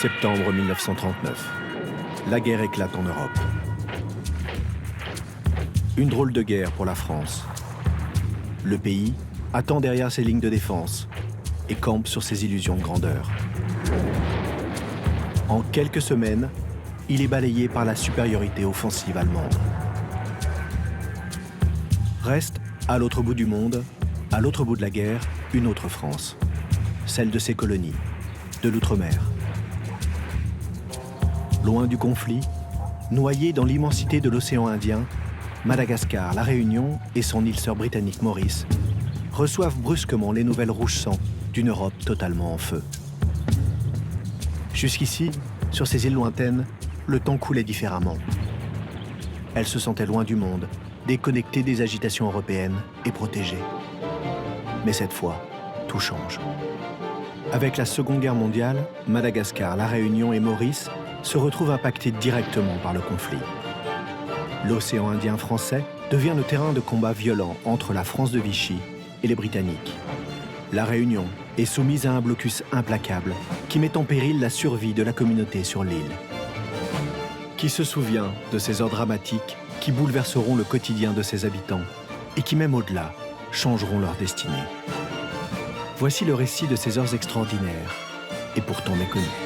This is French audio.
Septembre 1939. La guerre éclate en Europe. Une drôle de guerre pour la France. Le pays attend derrière ses lignes de défense et campe sur ses illusions de grandeur. En quelques semaines, il est balayé par la supériorité offensive allemande. Reste, à l'autre bout du monde, à l'autre bout de la guerre, une autre France, celle de ses colonies, de l'outre-mer. Loin du conflit, noyé dans l'immensité de l'océan Indien, Madagascar, La Réunion et son île sœur britannique Maurice reçoivent brusquement les nouvelles rouge sang d'une Europe totalement en feu. Jusqu'ici, sur ces îles lointaines, le temps coulait différemment. Elles se sentaient loin du monde, déconnectées des agitations européennes et protégées. Mais cette fois, tout change. Avec la Seconde Guerre mondiale, Madagascar, La Réunion et Maurice se retrouvent impactés directement par le conflit. L'océan Indien français devient le terrain de combat violent entre la France de Vichy et les Britanniques. La Réunion est soumise à un blocus implacable qui met en péril la survie de la communauté sur l'île. Qui se souvient de ces heures dramatiques qui bouleverseront le quotidien de ses habitants et qui, même au-delà, changeront leur destinée. Voici le récit de ces heures extraordinaires et pourtant méconnues.